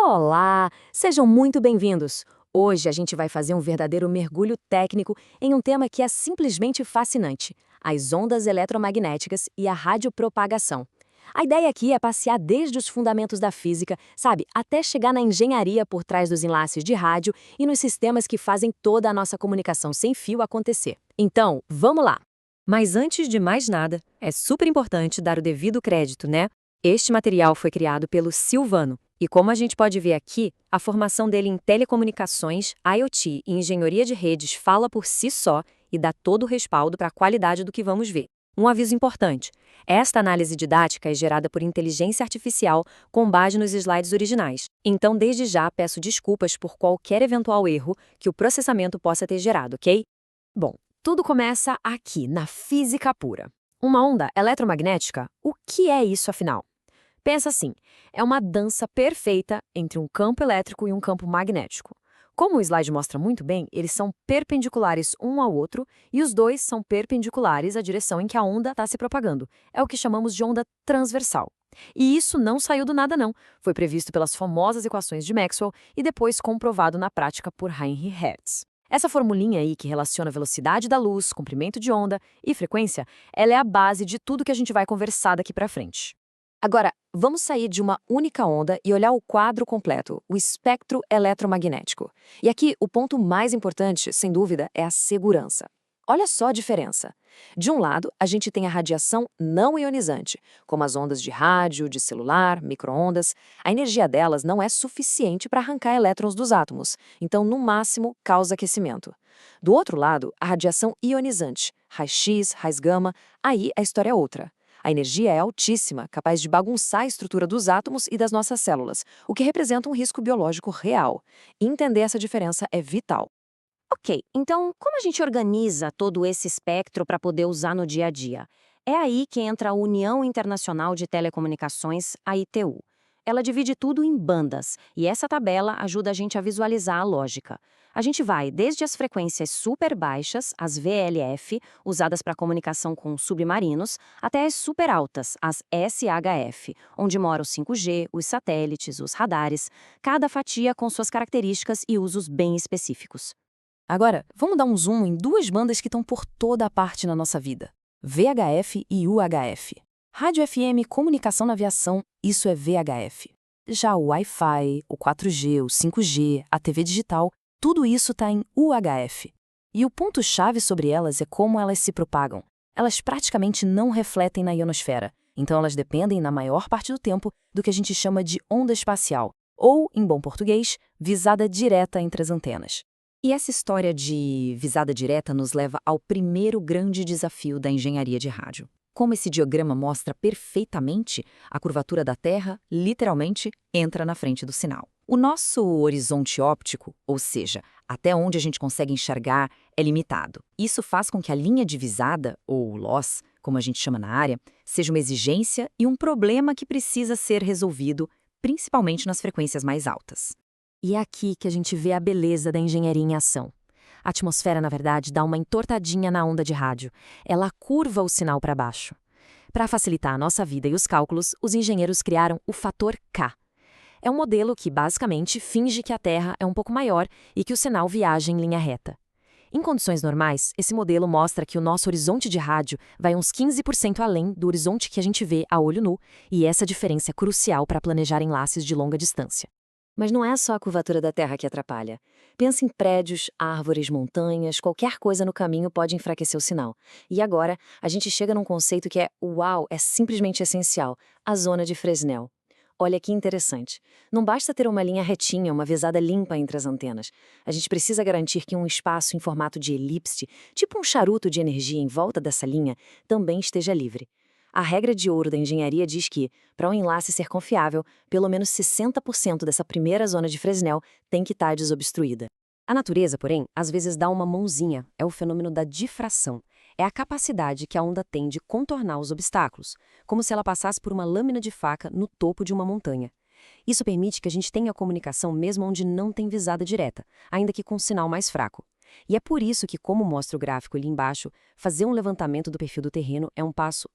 Olá, sejam muito bem-vindos. Hoje a gente vai fazer um verdadeiro mergulho técnico em um tema que é simplesmente fascinante: as ondas eletromagnéticas e a radiopropagação. A ideia aqui é passear desde os fundamentos da física, sabe, até chegar na engenharia por trás dos enlaces de rádio e nos sistemas que fazem toda a nossa comunicação sem fio acontecer. Então, vamos lá! Mas antes de mais nada, é super importante dar o devido crédito, né? Este material foi criado pelo Silvano, e como a gente pode ver aqui, a formação dele em telecomunicações, IoT e engenharia de redes fala por si só e dá todo o respaldo para a qualidade do que vamos ver. Um aviso importante: esta análise didática é gerada por inteligência artificial com base nos slides originais. Então, desde já, peço desculpas por qualquer eventual erro que o processamento possa ter gerado, ok? Bom, tudo começa aqui, na física pura. Uma onda eletromagnética, o que é isso afinal? Pensa assim, é uma dança perfeita entre um campo elétrico e um campo magnético. Como o slide mostra muito bem, eles são perpendiculares um ao outro e os dois são perpendiculares à direção em que a onda está se propagando. É o que chamamos de onda transversal. E isso não saiu do nada não, foi previsto pelas famosas equações de Maxwell e depois comprovado na prática por Heinrich Hertz. Essa formulinha aí que relaciona a velocidade da luz, comprimento de onda e frequência, ela é a base de tudo que a gente vai conversar daqui para frente. Agora, vamos sair de uma única onda e olhar o quadro completo, o espectro eletromagnético. E aqui, o ponto mais importante, sem dúvida, é a segurança. Olha só a diferença. De um lado, a gente tem a radiação não ionizante, como as ondas de rádio, de celular, micro-ondas. A energia delas não é suficiente para arrancar elétrons dos átomos, então, no máximo, causa aquecimento. Do outro lado, a radiação ionizante, raios-x, raios-gama, aí a história é outra. A energia é altíssima, capaz de bagunçar a estrutura dos átomos e das nossas células, o que representa um risco biológico real. Entender essa diferença é vital. Ok, então como a gente organiza todo esse espectro para poder usar no dia a dia? É aí que entra a União Internacional de Telecomunicações, a ITU. Ela divide tudo em bandas, e essa tabela ajuda a gente a visualizar a lógica. A gente vai desde as frequências super baixas, as VLF, usadas para comunicação com submarinos, até as super altas, as SHF, onde mora o 5G, os satélites, os radares, cada fatia com suas características e usos bem específicos. Agora, vamos dar um zoom em duas bandas que estão por toda a parte na nossa vida: VHF e UHF. Rádio FM, comunicação na aviação, isso é VHF. Já o Wi-Fi, o 4G, o 5G, a TV digital, tudo isso está em UHF. E o ponto-chave sobre elas é como elas se propagam. Elas praticamente não refletem na ionosfera, então elas dependem, na maior parte do tempo, do que a gente chama de onda espacial, ou, em bom português, visada direta entre as antenas. E essa história de visada direta nos leva ao primeiro grande desafio da engenharia de rádio. Como esse diagrama mostra perfeitamente, a curvatura da Terra, literalmente, entra na frente do sinal. O nosso horizonte óptico, ou seja, até onde a gente consegue enxergar, é limitado. Isso faz com que a linha de visada, ou loss, como a gente chama na área, seja uma exigência e um problema que precisa ser resolvido, principalmente nas frequências mais altas. E é aqui que a gente vê a beleza da engenharia em ação. A atmosfera, na verdade, dá uma entortadinha na onda de rádio. Ela curva o sinal para baixo. Para facilitar a nossa vida e os cálculos, os engenheiros criaram o fator K. É um modelo que, basicamente, finge que a Terra é um pouco maior e que o sinal viaja em linha reta. Em condições normais, esse modelo mostra que o nosso horizonte de rádio vai uns 15% além do horizonte que a gente vê a olho nu, e essa diferença é crucial para planejar enlaces de longa distância. Mas não é só a curvatura da Terra que atrapalha. Pensa em prédios, árvores, montanhas, qualquer coisa no caminho pode enfraquecer o sinal. E agora, a gente chega num conceito que é simplesmente essencial: a zona de Fresnel. Olha que interessante. Não basta ter uma linha retinha, uma visada limpa entre as antenas. A gente precisa garantir que um espaço em formato de elipse, tipo um charuto de energia em volta dessa linha, também esteja livre. A regra de ouro da engenharia diz que, para um enlace ser confiável, pelo menos 60% dessa primeira zona de Fresnel tem que estar desobstruída. A natureza, porém, às vezes dá uma mãozinha, é o fenômeno da difração. É a capacidade que a onda tem de contornar os obstáculos, como se ela passasse por uma lâmina de faca no topo de uma montanha. Isso permite que a gente tenha comunicação mesmo onde não tem visada direta, ainda que com um sinal mais fraco. E é por isso que, como mostra o gráfico ali embaixo, fazer um levantamento do perfil do terreno é um passo,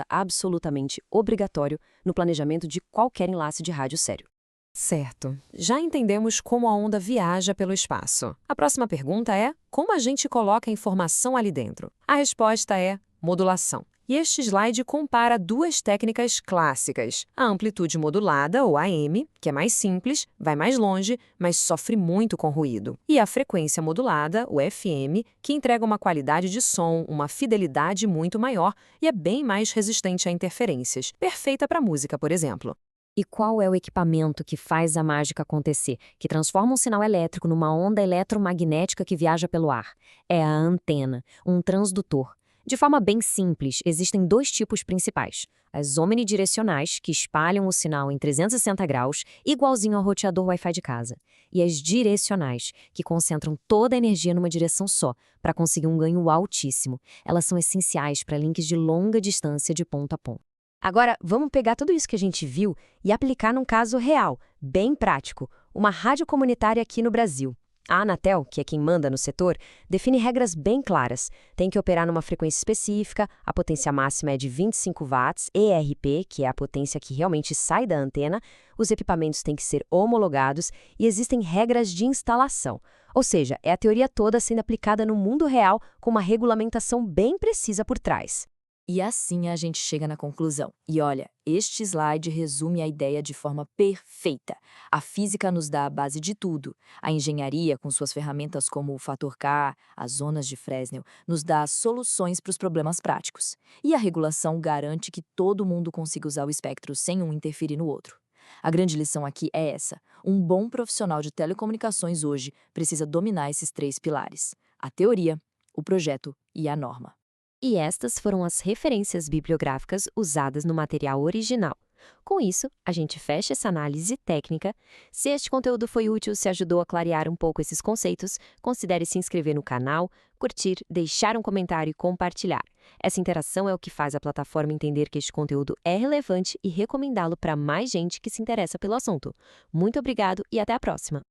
absolutamente obrigatório no planejamento de qualquer enlace de rádio sério. Certo. Já entendemos como a onda viaja pelo espaço. A próxima pergunta é: como a gente coloca a informação ali dentro? A resposta é modulação. E este slide compara duas técnicas clássicas. A amplitude modulada, ou AM, que é mais simples, vai mais longe, mas sofre muito com ruído. E a frequência modulada, o FM, que entrega uma qualidade de som, uma fidelidade muito maior e é bem mais resistente a interferências. Perfeita para música, por exemplo. E qual é o equipamento que faz a mágica acontecer, que transforma um sinal elétrico numa onda eletromagnética que viaja pelo ar? É a antena, um transdutor. De forma bem simples, existem dois tipos principais. As omnidirecionais, que espalham o sinal em 360 graus, igualzinho ao roteador Wi-Fi de casa. E as direcionais, que concentram toda a energia numa direção só, para conseguir um ganho altíssimo. Elas são essenciais para links de longa distância de ponto a ponto. Agora, vamos pegar tudo isso que a gente viu e aplicar num caso real, bem prático, uma rádio comunitária aqui no Brasil. A Anatel, que é quem manda no setor, define regras bem claras. Tem que operar numa frequência específica, a potência máxima é de 25 watts, ERP, que é a potência que realmente sai da antena, os equipamentos têm que ser homologados e existem regras de instalação. Ou seja, é a teoria toda sendo aplicada no mundo real com uma regulamentação bem precisa por trás. E assim a gente chega na conclusão. E olha, este slide resume a ideia de forma perfeita. A física nos dá a base de tudo. A engenharia, com suas ferramentas como o fator K, as zonas de Fresnel, nos dá as soluções para os problemas práticos. E a regulação garante que todo mundo consiga usar o espectro sem um interferir no outro. A grande lição aqui é essa. Um bom profissional de telecomunicações hoje precisa dominar esses três pilares: a teoria, o projeto e a norma. E estas foram as referências bibliográficas usadas no material original. Com isso, a gente fecha essa análise técnica. Se este conteúdo foi útil, se ajudou a clarear um pouco esses conceitos, considere se inscrever no canal, curtir, deixar um comentário e compartilhar. Essa interação é o que faz a plataforma entender que este conteúdo é relevante e recomendá-lo para mais gente que se interessa pelo assunto. Muito obrigado e até a próxima!